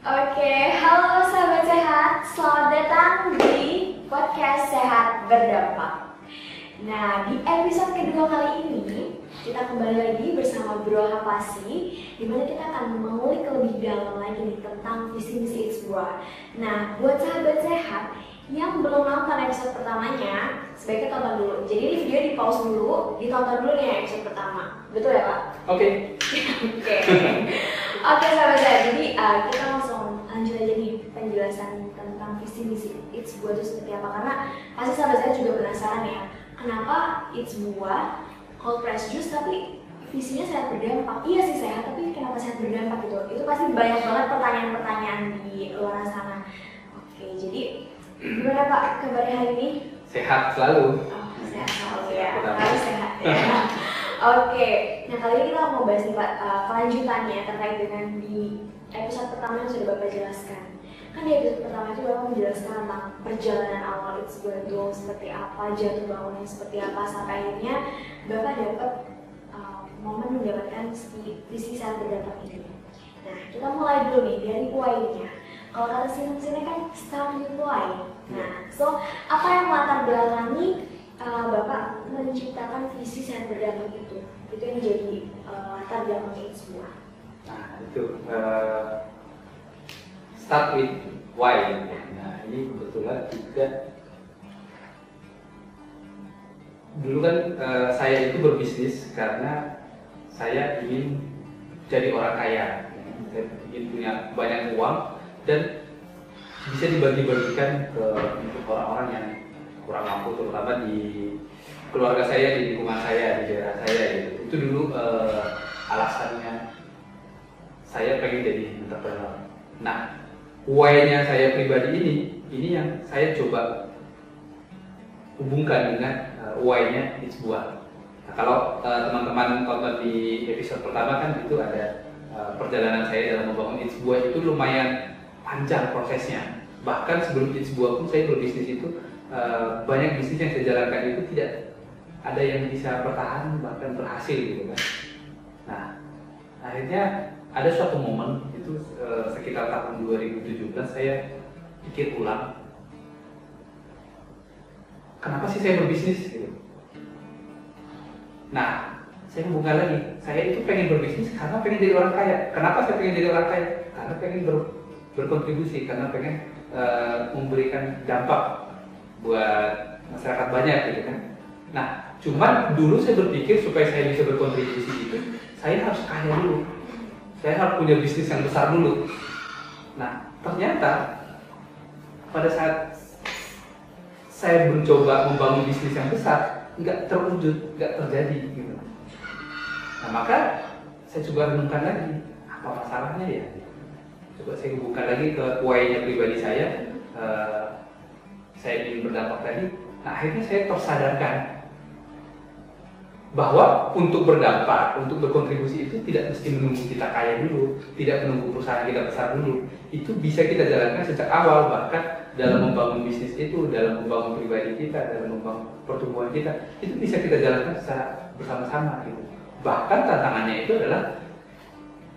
Oke, halo sahabat sehat, selamat datang di podcast Sehat Berdampak. Nah, di episode kedua kali ini kita kembali lagi bersama Bro Hapasi, di mana kita akan mengulik lebih dalam lagi nih tentang visi misi It's Buah. Nah, buat sahabat sehat yang belum nonton episode pertamanya, sebaiknya tonton dulu. Jadi ini video di pause dulu, ditonton dulu nih episode pertama. Betul ya Pak? Oke. Oke sahabat sehat, jadi kita langsung lanjut aja nih penjelasan tentang visi misi It's Buah itu seperti apa. Karena pasti sahabat sehat juga penasaran ya, kenapa It's Buah cold press juice tapi visinya sehat berdampak. Iya sih sehat, tapi kenapa sehat berdampak gitu? Itu pasti banyak banget pertanyaan-pertanyaan di luar sana. Oke, jadi gimana Pak kabarnya hari ini? Sehat selalu. Oh, sehat selalu ya, harus sehat ya. Oke, nah kali ini kita mau bahas nih Pak kelanjutannya terkait dengan di episode pertama yang sudah Bapak jelaskan. Kan di episode pertama itu Bapak menjelaskan tentang perjalanan awal It's Buah itu seperti apa, jatuh bangunnya seperti apa, sampai akhirnya Bapak dapat momen mendapatkan visi sehat berdampak ini. Nah, kita mulai dulu nih dari why-nya. Kalau kata sini kan start with why. Nah, so apa yang melatar belakangi Bapak menciptakan visi sehat berdampak itu? Itu yang jadi latar belakang It's Buah. Nah, itu start with why. Nah, ini kebetulan juga dulu kan saya itu berbisnis karena saya ingin jadi orang kaya. Saya ingin punya banyak uang dan bisa dibagi-bagikan untuk orang-orang yang kurang mampu, terutama di keluarga saya, di lingkungan saya, di daerah saya gitu. Itu dulu alasannya saya pengen jadi entrepreneur. Nah, why-nya saya pribadi ini yang saya coba hubungkan dengan why-nya It's Buah. Nah, kalau teman-teman tonton di episode pertama kan itu ada perjalanan saya dalam membangun It's Buah itu lumayan panjang prosesnya. Bahkan sebelum It's Buah pun saya berbisnis itu banyak bisnis yang saya jalankan itu tidak ada yang bisa bertahan bahkan berhasil gitu kan. Nah, akhirnya ada suatu momen itu sekitar tahun 2017 saya pikir ulang, kenapa sih saya berbisnis gitu. Nah, saya membuka lagi, saya itu pengen berbisnis karena pengen jadi orang kaya. Kenapa saya pengen jadi orang kaya? Karena pengen berkontribusi, karena pengen memberikan dampak buat masyarakat banyak gitu kan. Nah, cuman dulu saya berpikir supaya saya bisa berkontribusi itu, saya harus kaya dulu. Saya harus punya bisnis yang besar dulu. Nah, ternyata pada saat saya mencoba membangun bisnis yang besar, nggak terwujud, nggak terjadi gitu. Nah, maka saya coba renungkan lagi, apa masalahnya ya? Coba saya hubungkan lagi ke why-nya pribadi saya ingin berdampak tadi. Nah, akhirnya saya tersadarkan bahwa untuk berdampak, untuk berkontribusi itu tidak mesti menunggu kita kaya dulu, tidak menunggu perusahaan kita besar dulu. Itu bisa kita jalankan sejak awal, bahkan dalam membangun bisnis itu, dalam membangun pribadi kita, dalam membangun pertumbuhan kita, itu bisa kita jalankan secara bersama-sama gitu. Bahkan tantangannya itu adalah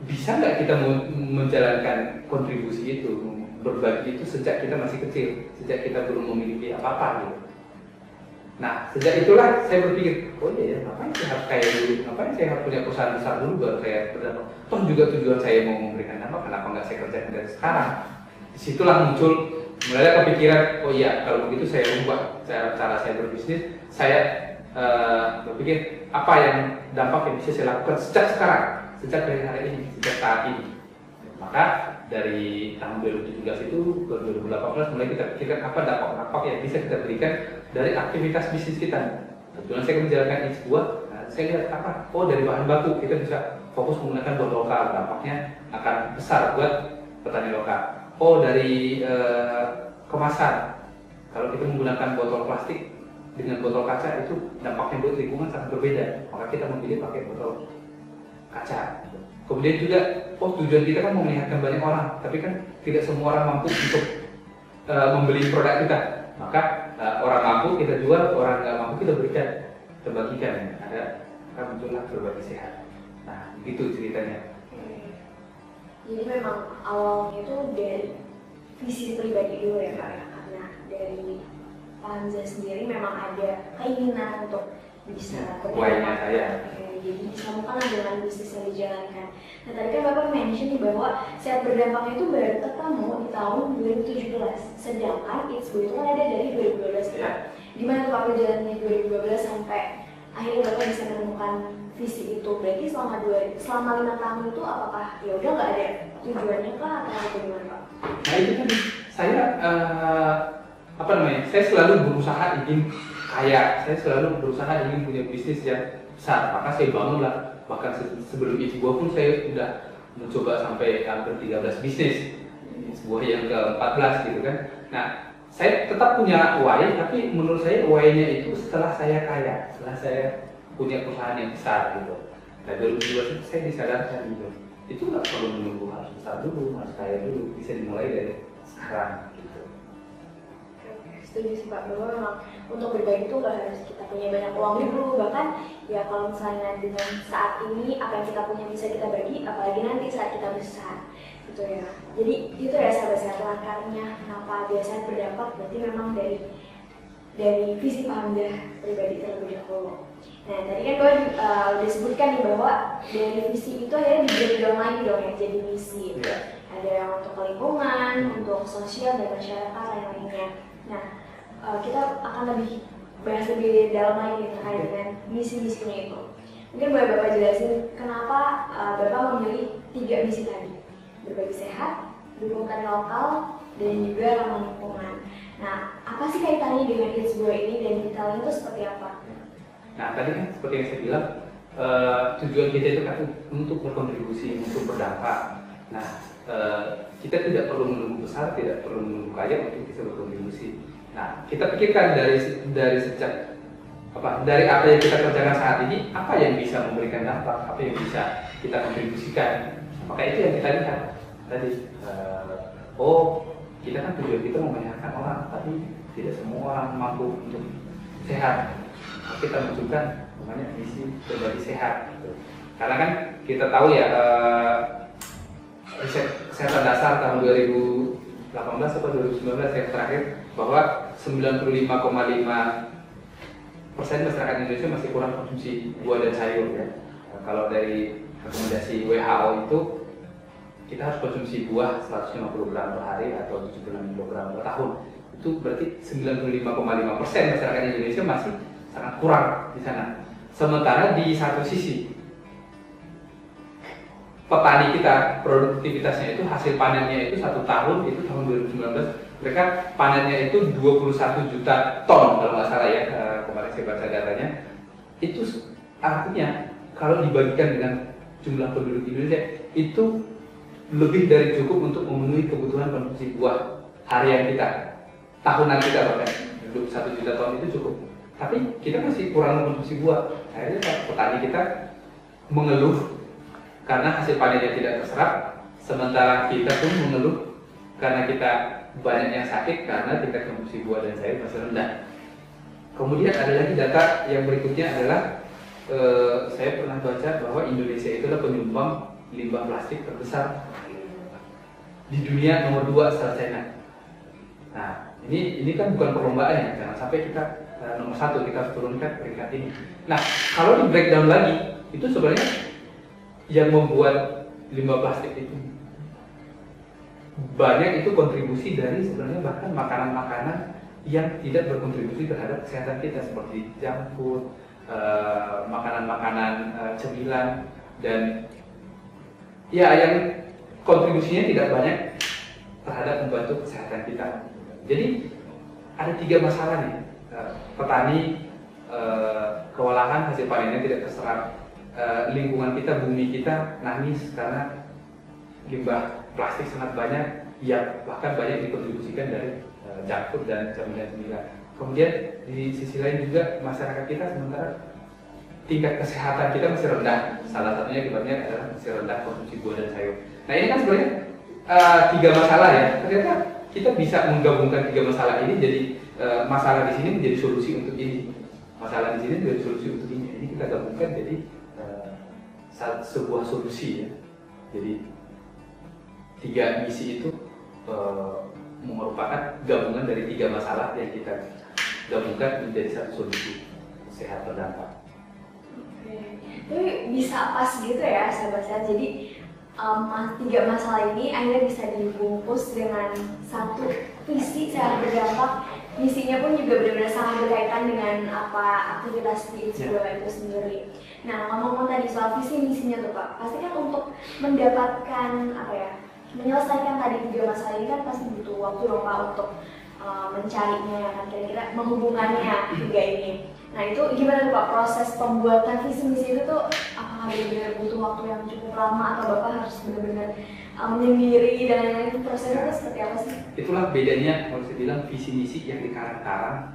bisa nggak kita menjalankan kontribusi itu, berbagi itu sejak kita masih kecil, sejak kita belum memiliki apa-apa gitu. Nah, sejak itulah saya berpikir, oh iya ya, ngapain saya harus kaya dulu, ngapain saya harus punya perusahaan besar dulu baru saya berdampak. Toh juga tujuan saya mau memberikan dampak, kenapa nggak saya kerjakan dari sekarang? Disitulah muncul, mulai kepikiran, oh iya, kalau begitu saya ubah cara saya berbisnis. Saya berpikir, apa yang dampak yang bisa saya lakukan sejak sekarang, sejak dari hari ini, sejak saat ini. Maka dari tahun 2017 itu ke 2018 mulai kita pikirkan apa dampak-dampak yang bisa kita berikan dari aktivitas bisnis kita. Kebetulan saya menjalankan It's Buah, saya lihat apa? Oh, dari bahan baku kita bisa fokus menggunakan botol lokal, dampaknya akan besar buat petani lokal. Oh, dari kemasan, kalau kita menggunakan botol plastik dengan botol kaca itu dampaknya buat lingkungan sangat berbeda. Maka kita memilih pakai botol kaca. Kemudian juga, oh tujuan kita kan mau menyehatkan banyak orang, tapi kan tidak semua orang mampu untuk membeli produk kita. Maka orang mampu kita jual, orang nggak mampu kita berikan, kita bagikan. Ada kan muncullah berbagi sehat. Nah, begitu ceritanya. Jadi memang awalnya itu dari visi pribadi dulu ya Pak ya, karena dari Pak Hamzah sendiri memang ada keinginan untuk bisa why-nya saya. Jadi disambungkan dengan bisnis yang dijalankan. Nah tadi kan Bapak mention nih bahwa Sehat Berdampak itu baru ketemu di tahun 2017, sedangkan It's Go itu kan ada dari 2012 Pak. Gimana Pak perjalanannya 2012 sampai akhirnya Bapak bisa menemukan visi itu? Berarti selama 5 tahun itu apakah ya udah nggak ada tujuannya kah atau bagaimana Pak? Nah itu kan saya saya selalu berusaha ingin kaya, saya selalu berusaha ingin punya bisnis yang besar, maka saya bangunlah. Bahkan sebelum It's Go pun saya sudah mencoba sampai hampir 13 bisnis, sebuah yang ke-14 gitu kan. Nah, saya tetap punya why, tapi menurut saya why-nya itu setelah saya kaya, setelah saya punya perusahaan yang besar gitu. Nah, 2012 itu saya disadarkan gitu. Itu nggak perlu menunggu harus besar dulu, harus kaya dulu, bisa dimulai dari sekarang gitu. Setuju sih Pak, bahwa memang untuk berbagi itu nggak harus kita punya banyak uang dulu, bahkan ya kalau misalnya dengan saat ini apa yang kita punya bisa kita bagi, apalagi nanti saat kita besar gitu ya. Jadi itu ya sahabat-sahabat latarnya kenapa biasanya berdampak, berarti memang dari visi Pak Hamzah pribadi terlebih dahulu. Nah tadi kan gue udah sebutkan nih bahwa dari visi itu akhirnya di-breakdown lagi dong ya jadi misi. Ada yang untuk lingkungan, untuk sosial dan masyarakat dan lainnya. Nah kita akan lebih bahas lebih dalam lagi terkait dengan misi-misinya itu. Mungkin boleh Bapak jelasin kenapa Bapak memilih 3 misi tadi, berbagi sehat, dukung tani lokal, dan juga ramah lingkungan. Nah, apa sih kaitannya dengan It's Go ini dan detailnya itu seperti apa? Nah, tadi kan seperti yang saya bilang, tujuan kita itu kan untuk berkontribusi, untuk berdampak. Nah, kita tidak perlu menunggu besar, tidak perlu menunggu kaya untuk bisa berkontribusi. Nah, kita pikirkan dari apa yang kita kerjakan saat ini, apa yang bisa memberikan dampak, apa yang bisa kita kontribusikan. Maka itu yang kita lihat tadi. Kita kan tujuan kita membanyakan orang, tapi tidak semua orang mampu untuk sehat. Kita munculkan namanya misi berbagi sehat. Karena kan kita tahu ya, riset kesehatan dasar tahun 2018 atau 2019 yang terakhir bahwa 95,5% masyarakat Indonesia masih kurang konsumsi buah dan sayur ya. Kalau dari rekomendasi WHO itu kita harus konsumsi buah 150 gram per hari atau 76 kg per tahun. Itu berarti 95,5% masyarakat Indonesia masih sangat kurang di sana. Sementara di satu sisi petani kita produktivitasnya itu hasil panennya itu 1 tahun itu tahun 2019 mereka panennya itu 21 juta ton kalau nggak salah ya, kemarin saya baca datanya. Itu artinya kalau dibagikan dengan jumlah penduduk Indonesia itu lebih dari cukup untuk memenuhi kebutuhan konsumsi buah harian kita, tahunan kita bahkan 1 juta ton itu cukup. Tapi kita masih kurang konsumsi buah. Akhirnya petani kita mengeluh karena hasil panennya tidak terserap, sementara kita pun mengeluh karena kita banyak yang sakit karena tingkat konsumsi buah dan sayur masih rendah. Kemudian ada lagi data yang berikutnya adalah saya pernah baca bahwa Indonesia itu adalah penyumbang limbah plastik terbesar di dunia, nomor 2 setelah China. Nah, ini kan bukan perlombaan ya, jangan sampai kita nomor 1, kita harus turunkan peringkat ini. Nah, kalau di breakdown lagi, itu sebenarnya yang membuat limbah plastik itu banyak itu kontribusi dari sebenarnya bahkan makanan-makanan yang tidak berkontribusi terhadap kesehatan kita seperti junk food, makanan-makanan cemilan, dan ya yang kontribusinya tidak banyak terhadap membantu kesehatan kita. Jadi ada 3 masalah nih, petani kewalahan, hasil panennya tidak terserap, lingkungan kita, bumi kita nangis karena limbah plastik sangat banyak, yang bahkan banyak dikontribusikan dari junk food dan cemilan-cemilan. Kemudian di sisi lain juga masyarakat kita sementara tingkat kesehatan kita masih rendah. Salah satunya akibatnya adalah masih rendah konsumsi buah dan sayur. Nah ini kan sebenarnya 3 masalah ya. Ternyata kita bisa menggabungkan 3 masalah ini jadi masalah di sini menjadi solusi untuk ini, masalah di sini menjadi solusi untuk ini. Ini kita gabungkan jadi sebuah solusi ya. Jadi tiga misi itu merupakan gabungan dari tiga masalah yang kita gabungkan menjadi satu solusi sehat berdampak. Oke. Tapi bisa pas gitu ya sahabat-sahabat. Jadi tiga masalah ini akhirnya bisa dibungkus dengan satu visi sehat berdampak. Misinya pun juga benar-benar sangat berkaitan dengan apa aktivitas di It's2 itu sendiri. Nah, ngomong-ngomong tadi soal visi misinya tuh Pak, pasti kan untuk mendapatkan menyelesaikan tadi tiga masalah ini kan pasti butuh waktu dong Pak untuk mencarinya, kan kira-kira menghubungannya tiga ini. Nah itu gimana tuh Pak proses pembuatan visi misi itu tuh, apakah benar-benar butuh waktu yang cukup lama atau Bapak harus benar-benar menyendiri dan lain-lain, prosesnya itu seperti apa sih? Itulah bedanya kalau saya bilang visi misi yang dikarang-karang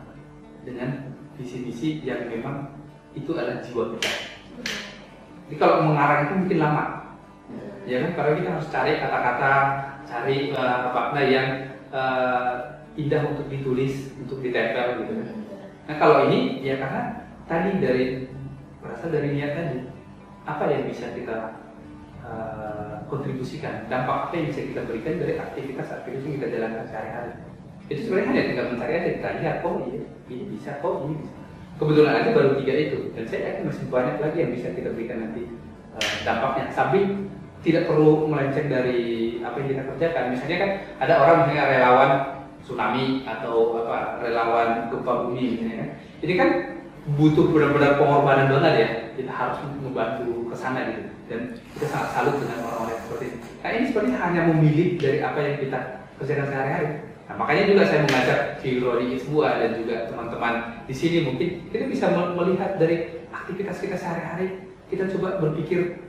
dengan visi misi yang memang itu adalah jiwa kita. Jadi kalau mengarang itu mungkin lama, ya kan? Karena kita harus cari kata-kata, cari makna yang indah untuk ditulis, untuk ditempel gitu kan. Nah kalau ini ya karena tadi berasal dari niat tadi, apa yang bisa kita kontribusikan, dampak apa yang bisa kita berikan dari aktivitas-aktivitas yang kita jalankan sehari-hari. Itu sebenarnya hanya tinggal mencari aja, kita lihat, oh iya, ini bisa, oh ini bisa. Kebetulan aja baru 3 itu, dan saya yakin masih banyak lagi yang bisa kita berikan nanti dampaknya. Sampai tidak perlu melenceng dari apa yang kita kerjakan. Misalnya kan ada orang misalnya relawan tsunami atau relawan gempa bumi misalnya kan. Ini kan butuh benar-benar pengorbanan banget ya. Kita harus membantu ke sana gitu. Dan kita sangat salut dengan orang-orang seperti ini. Nah ini sebenarnya hanya memilih dari apa yang kita kerjakan sehari-hari. Nah makanya juga saya mengajak si Rodi It's2 dan juga teman-teman di sini, mungkin kita bisa melihat dari aktivitas kita sehari-hari. Kita coba berpikir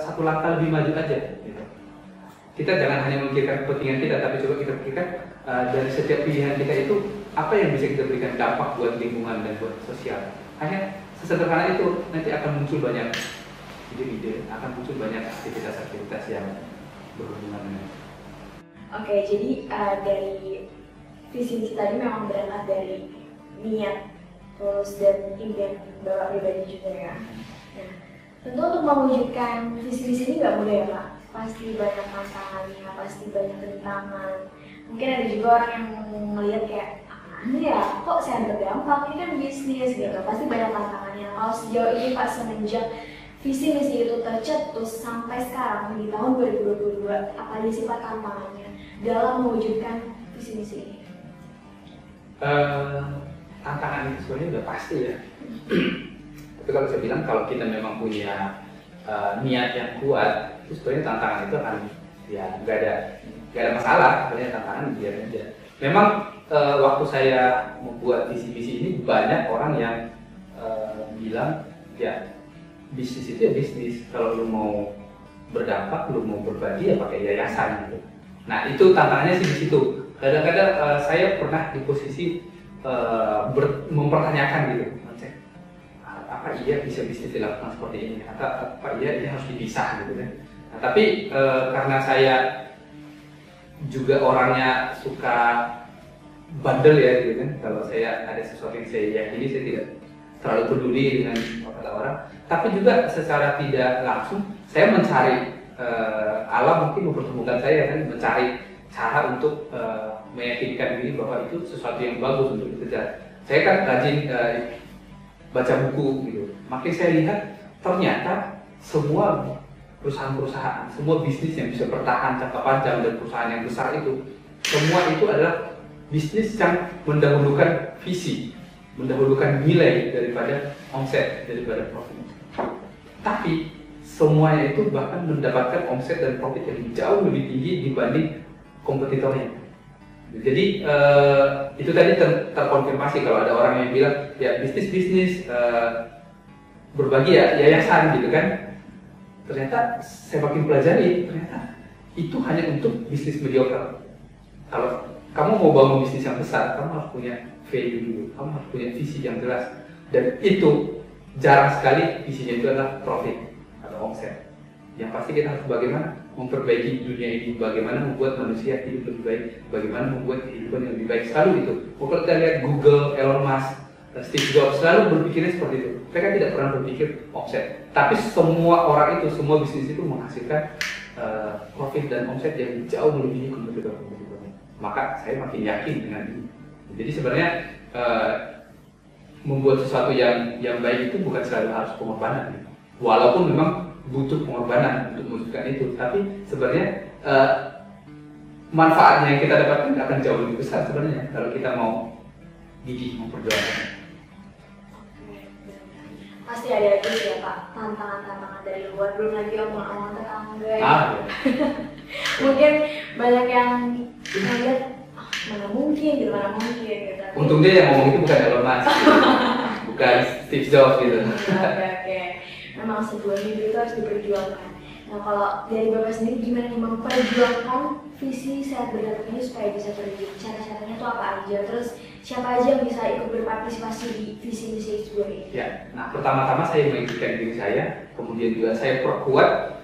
satu langkah lebih maju aja. Gitu. Kita jangan hanya memikirkan kepentingan kita, tapi coba kita pikirkan dari setiap pilihan kita itu apa yang bisa kita berikan dampak buat lingkungan dan buat sosial. Hanya sesederhana itu nanti akan muncul banyak ide-ide, akan muncul banyak aktivitas-aktivitas yang berhubungan dengan. Oke, jadi dari visi misi tadi memang berangkat dari niat, terus dan impian Bapak pribadi juga ya. Nah, tentu untuk mewujudkan visi misi ini nggak mudah ya Pak. Pasti banyak tantangannya, pasti banyak rintangan. Mungkin ada juga orang yang melihat kayak ya, kok saya berdampak, ini kan bisnis gitu. Pasti banyak tantangannya. Kalau sejauh ini Pak, semenjak visi misi itu tercetus sampai sekarang di tahun 2022, apa aja sih Pak tantangannya dalam mewujudkan visi misi ini? Tantangan itu sebenarnya udah pasti ya. Tapi kalau saya bilang kalau kita memang punya niat yang kuat, itu sebenarnya tantangan itu akan ya nggak ada masalah. Sebenarnya tantangan biarin aja. Memang waktu saya membuat visi-visi ini banyak orang yang bilang ya bisnis itu ya bisnis. Kalau lu mau berdampak, lu mau berbagi ya pakai yayasan gitu. Nah itu tantangannya sih di situ. Kadang-kadang saya pernah di posisi mempertanyakan gitu, apa iya bisa bisnis dilakukan seperti ini? Atau apa iya ini harus dipisah gitu kan? Nah, tapi karena saya juga orangnya suka bandel ya gitu kan. Kalau saya ada sesuatu yang saya yakini, saya tidak terlalu peduli dengan kata orang. Tapi juga secara tidak langsung saya mencari alam mungkin mempertemukan saya kan, mencari cara untuk meyakinkan diri bahwa itu sesuatu yang bagus untuk dikejar. Saya kan rajin baca buku gitu. Makin saya lihat ternyata semua perusahaan-perusahaan, semua bisnis yang bisa bertahan jangka panjang dan perusahaan yang besar itu, semua itu adalah bisnis yang mendahulukan visi, mendahulukan nilai daripada omset, daripada profit. Tapi semuanya itu bahkan mendapatkan omset dan profit yang jauh lebih tinggi dibanding kompetitornya. Jadi itu tadi terkonfirmasi kalau ada orang yang bilang ya bisnis berbagi ya yayasan gitu kan. Ternyata saya makin pelajari, ternyata itu hanya untuk bisnis mediocre. Kalau kamu mau bangun bisnis yang besar, kamu harus punya value dulu, kamu harus punya visi yang jelas. Dan itu jarang sekali visinya itu adalah profit atau omset. Yang pasti kita harus bagaimana memperbaiki dunia ini, bagaimana membuat manusia hidup lebih baik, bagaimana membuat kehidupan yang lebih baik. Selalu itu. Kalau kita lihat Google, Elon Musk, Steve Jobs selalu berpikirnya seperti itu. Mereka tidak pernah berpikir omset. Tapi semua orang itu, semua bisnis itu menghasilkan profit dan omset yang jauh melebihi kompetitor-kompetitornya. Maka saya makin yakin dengan ini. Jadi sebenarnya membuat sesuatu yang baik itu bukan selalu harus pengorbanan, gitu. Walaupun memang butuh pengorbanan untuk mewujudkan itu, tapi sebenarnya manfaatnya yang kita dapatkan akan jauh lebih besar sebenarnya kalau kita mau gigih memperjuangkan. Pasti ada itu ya Pak, tantangan-tantangan dari luar, belum lagi omongan-omongan tetangga ya. Ya. Mungkin banyak yang ngeliat mana mungkin gitu. Tapi Untung dia yang ngomong itu bukan Elon Musk, gitu. Bukan Steve Jobs gitu. Oke. Memang sebuah mimpi itu harus diperjuangkan. Nah kalau dari Bapak sendiri gimana nih memperjuangkan visi sehat berdampak ini supaya bisa terwujud? Cara-caranya itu apa aja? Terus siapa aja yang bisa ikut berpartisipasi di visi-visi sebuah ini? Ya, nah pertama-tama saya mengikuti diri saya, kemudian juga saya perkuat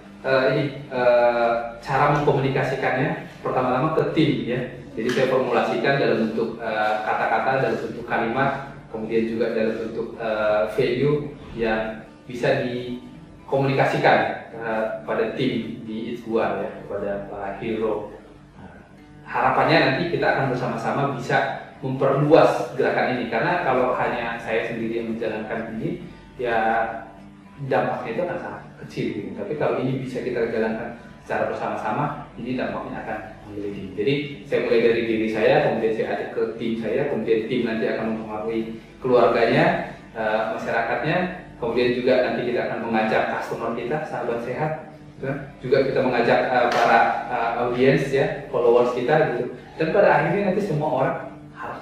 cara mengkomunikasikannya pertama-tama ke tim ya. Jadi saya formulasikan dalam bentuk kata-kata, dalam bentuk kalimat, kemudian juga dalam bentuk value yang bisa dikomunikasikan pada tim di It's1 ya, kepada para hero. Harapannya nanti kita akan bersama-sama bisa memperluas gerakan ini, karena kalau hanya saya sendiri yang menjalankan ini ya dampaknya itu akan sangat kecil gitu. Tapi kalau ini bisa kita jalankan secara bersama-sama, ini dampaknya akan menjadi. Jadi saya mulai dari diri saya, kemudian saya ajak ke tim saya, kemudian tim nanti akan mempengaruhi keluarganya, masyarakatnya, kemudian juga nanti kita akan mengajak customer kita, sahabat sehat, juga kita mengajak para audiens ya, followers kita gitu. Dan pada akhirnya nanti semua orang harus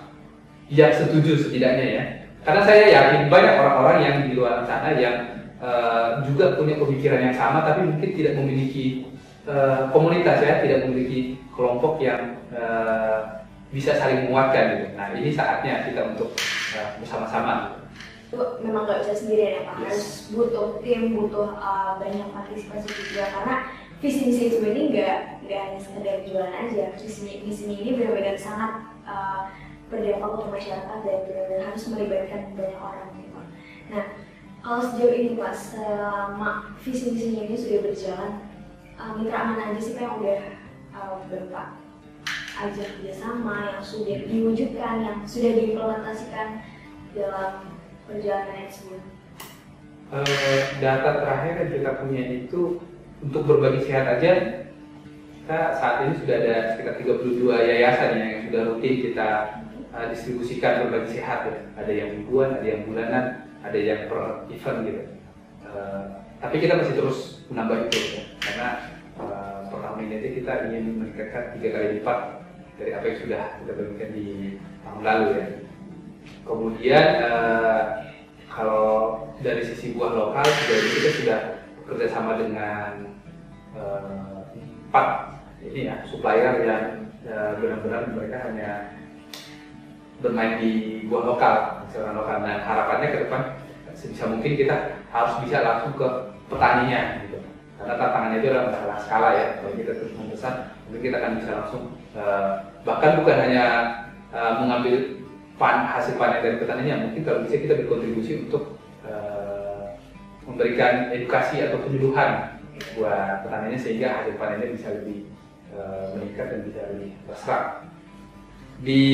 yang setuju setidaknya ya. Karena saya yakin banyak orang-orang yang di luar sana yang juga punya pemikiran yang sama, tapi mungkin tidak memiliki komunitas ya, tidak memiliki kelompok yang bisa saling menguatkan gitu. Nah ini saatnya kita untuk bersama-sama. Itu memang nggak bisa sendirian ya Pak, Yes. harus butuh tim, butuh banyak partisipasi juga, karena visi-misi itu ini nggak hanya sekedar jualan aja. Visi-misinya ini benar-benar sangat berdampak untuk masyarakat dan benar-benar harus melibatkan banyak orang gitu. Nah kalau sejauh ini Pak, selama visi-misinya ini sudah berjalan, mitra mana aja sih Pak yang udah Bapak ajak kerjasama, yang sudah diwujudkan, yang sudah diimplementasikan dalam perjalanan tersebut? Data terakhir yang kita punya itu untuk berbagi sehat aja, kita saat ini sudah ada sekitar 32 yayasan yang sudah rutin kita distribusikan berbagi sehat ya. Ada yang mingguan, ada yang bulanan, ada yang per event gitu. Tapi kita masih terus menambah itu ya, karena per tahun ini kita ingin meningkatkan 3 kali lipat dari apa yang sudah kita bagikan di tahun lalu ya. Kemudian kalau dari sisi buah lokal juga kita sudah bekerja sama dengan 4 ini ya supplier yang benar-benar mereka hanya bermain di buah lokal, hasil lokal. Dan harapannya ke depan sebisa mungkin kita harus bisa langsung ke petaninya gitu. Karena tantangannya itu adalah masalah skala ya. Kalau kita terus membesar, mungkin kita akan bisa langsung bahkan bukan hanya mengambil hasil panen dari petaninya, mungkin kalau bisa kita berkontribusi untuk memberikan edukasi atau penyuluhan buat petaninya sehingga hasil panennya bisa lebih meningkat dan bisa lebih berserap. Di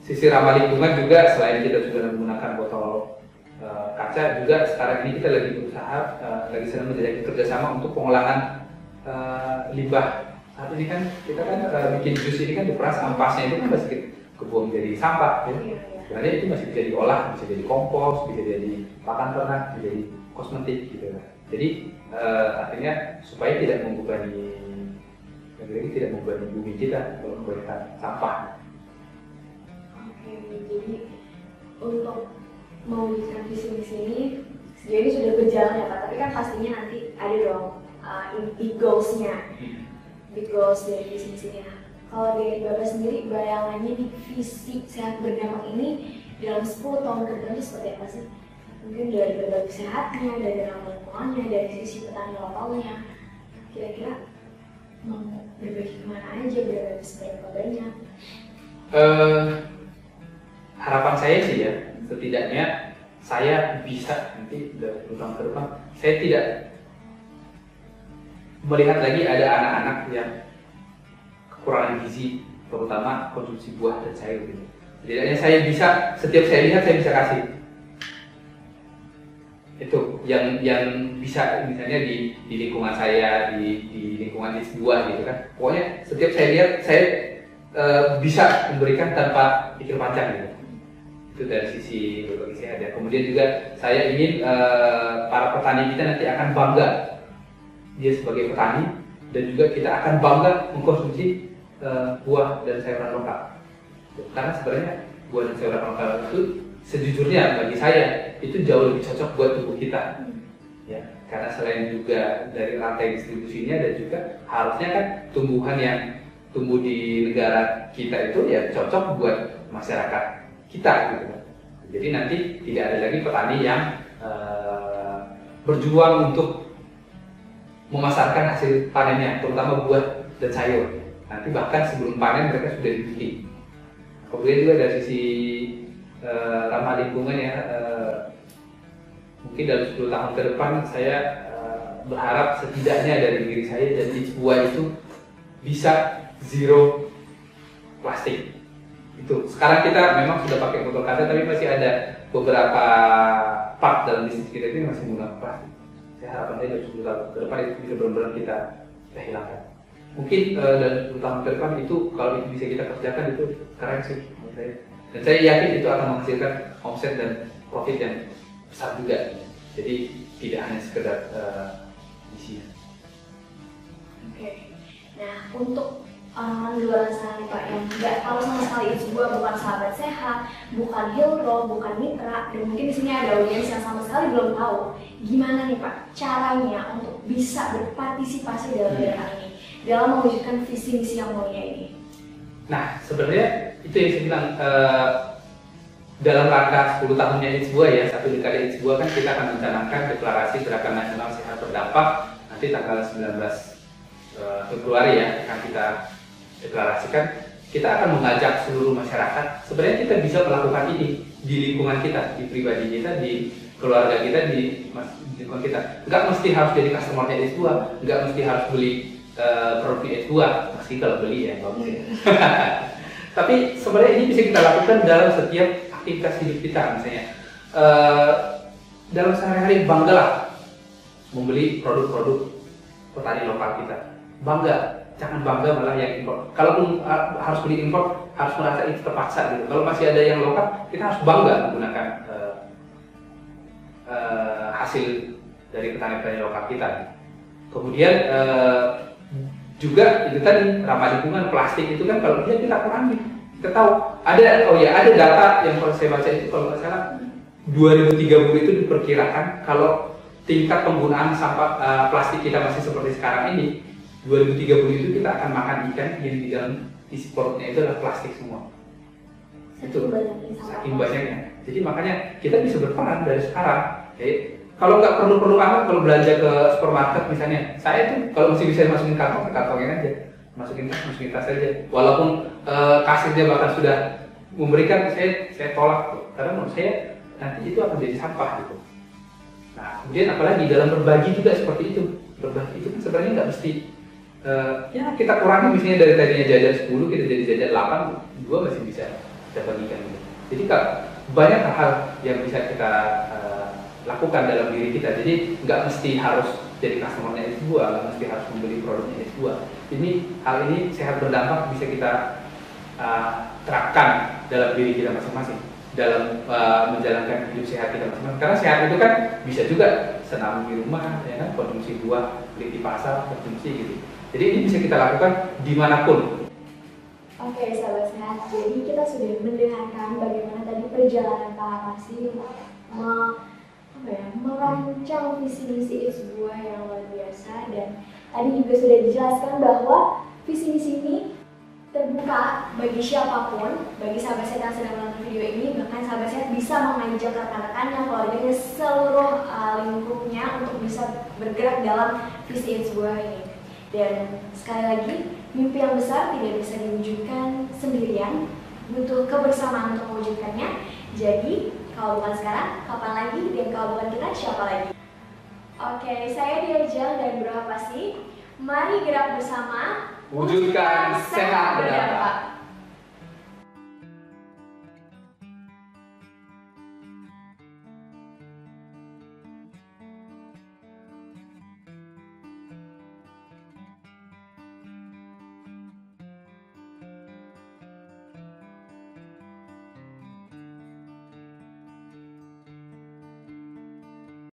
sisi ramah lingkungan juga, selain kita sudah menggunakan botol kaca, juga sekarang ini kita lagi berusaha, lagi sedang menjadi kerjasama untuk pengolahan limbah. Saat ini kan kita kan bikin jus ini kan diperas, ampasnya itu kan masih kebuang jadi sampah ya. Sebenarnya itu masih bisa diolah, bisa jadi kompos, bisa jadi pakan ternak, bisa jadi kosmetik gitu. Jadi artinya supaya tidak membebani bumi kita kalau memberikan sampah. Oke, jadi untuk mewujudkan visi-misi ini sejauh ini sudah berjalan ya Pak, tapi kan pastinya nanti ada dong big goals-nya, big goals dari visi-misinya. Kalau dari Bapak sendiri, bayangannya di visi sehat berdampak ini dalam 10 tahun ke depan seperti apa sih? Mungkin dari berbagi sehatnya, dari ramah lingkungannya, dari sisi petani lokalnya, kira-kira mau berbagi kemana aja, berbagi seberapa banyak? Harapan saya sih ya, setidaknya saya bisa nanti 20 tahun ke depan, saya tidak melihat lagi ada anak-anak yang kekurangan gizi, terutama konsumsi buah dan sayur gitu. Setidaknya saya bisa, setiap saya lihat saya bisa kasih. Itu yang bisa misalnya di lingkungan saya, di lingkungan buah gitu kan. Pokoknya setiap saya lihat saya bisa memberikan tanpa pikir panjang gitu. Itu dari sisi berbagi sehat ya. Kemudian juga saya ingin para petani kita nanti akan bangga dia sebagai petani, dan juga kita akan bangga mengkonsumsi buah dan sayuran lokal. Karena sebenarnya buah dan sayuran lokal itu sejujurnya bagi saya itu jauh lebih cocok buat tubuh kita. Ya, karena selain juga dari rantai distribusinya, dan juga harusnya kan tumbuhan yang tumbuh di negara kita itu ya cocok buat masyarakat kita gitu kan. Jadi nanti tidak ada lagi petani yang berjuang untuk memasarkan hasil panennya, terutama buah dan sayur. Nanti bahkan sebelum panen mereka sudah dibikin. Kemudian juga dari sisi ramah lingkungan ya, mungkin dalam 10 tahun ke depan saya berharap setidaknya dari diri saya dan It's Buah itu bisa zero plastik. Itu sekarang kita memang sudah pakai botol kaca, tapi masih ada beberapa part dalam bisnis kita ini masih menggunakan plastik. Saya harapkan dalam 10 tahun ke depan itu bisa benar-benar kita hilangkan. Mungkin dalam 10 tahun ke depan itu kalau itu bisa kita kerjakan itu keren sih menurut saya. Dan saya yakin itu akan menghasilkan omset dan profit yang besar juga. Jadi tidak hanya sekedar isinya. Oke. Nah, untuk orang-orang di luar sana Pak yang nggak tahu sama sekali It's Buah, bukan sahabat sehat, bukan Hilro, bukan mitra, dan mungkin di sini ada audiens yang sama sekali belum tahu gimana nih Pak caranya untuk bisa berpartisipasi dalam gerakan ini, dalam mewujudkan visi misi yang mulia ini. Nah, sebenarnya itu yang saya bilang dalam rangka 10 tahunnya It's Buah ya, 1 dekade It's Buah kan kita akan mencanangkan deklarasi Gerakan Nasional Sehat Berdampak nanti tanggal 19 Februari ya, akan kita deklarasikan. Kita akan mengajak seluruh masyarakat, sebenarnya kita bisa melakukan ini di lingkungan kita, di pribadi kita, di keluarga kita, di lingkungan kita. Nggak mesti harus jadi customer-nya It's Buah, nggak mesti harus beli produk It's Buah, meski kalau beli ya bagus ya. Tapi sebenarnya ini bisa kita lakukan dalam setiap aktivitas hidup kita. Misalnya dalam sehari-hari banggalah membeli produk-produk petani lokal kita. Bangga, jangan bangga malah yang impor. Kalaupun harus beli impor, harus merasa itu terpaksa gitu. Kalau masih ada yang lokal, kita harus bangga menggunakan hasil dari petani-petani lokal kita. Kemudian juga itu tadi ramah lingkungan, plastik itu kan kalau dia kita kurangi. Kita tahu ada data yang kalau saya baca itu kalau nggak salah 2030 itu diperkirakan kalau tingkat penggunaan sampah plastik kita masih seperti sekarang ini, 2030 itu kita akan makan ikan yang di dalam isi perutnya itu adalah plastik semua. Itu saking banyaknya. Jadi makanya kita bisa berperan dari sekarang. Kalau nggak perlu amat, kalau belanja ke supermarket misalnya, saya tuh kalau masih bisa masukin kantongin aja, masukin tas aja. Walaupun kasirnya bahkan sudah memberikan, saya tolak tuh, karena menurut saya nanti itu akan jadi sampah gitu. Nah, kemudian apalagi dalam berbagi juga seperti itu. Berbagi itu kan sebenarnya nggak mesti ya kita kurangi, misalnya dari tadinya jajan 10 kita jadi jajan 8, 2 masih bisa kita bagikan gitu. Jadi banyak hal yang bisa kita lakukan dalam diri kita. Jadi nggak mesti harus jadi customer-nya It's Buah, nggak mesti harus membeli produknya It's Buah. Hal ini sehat berdampak bisa kita terapkan dalam diri kita masing-masing, dalam menjalankan hidup sehat kita masing-masing. Karena sehat itu kan bisa juga senam di rumah, ya kan, konsumsi buah, beli di pasar, konsumsi gitu. Jadi ini bisa kita lakukan dimanapun. Oke, sahabat sehat. Jadi kita sudah mendengarkan bagaimana tadi perjalanan Pak Pasi merancang visi misi It's Buah yang luar biasa, dan tadi juga sudah dijelaskan bahwa visi misi ini terbuka bagi siapapun, bagi sahabat sehat yang sedang menonton video ini. Bahkan sahabat sehat bisa mengajak rekan-rekannya, keluarganya, seluruh lingkupnya untuk bisa bergerak dalam visi It's Buah ini. Dan sekali lagi, mimpi yang besar tidak bisa diwujudkan sendirian, butuh kebersamaan untuk mewujudkannya. Jadi, kalau bukan sekarang, kapan lagi? Dan kalau bukan kita, siapa lagi? Oke, saya Diajal dan Bro Pasi Mari gerak bersama, Wujudkan sehat berdampak.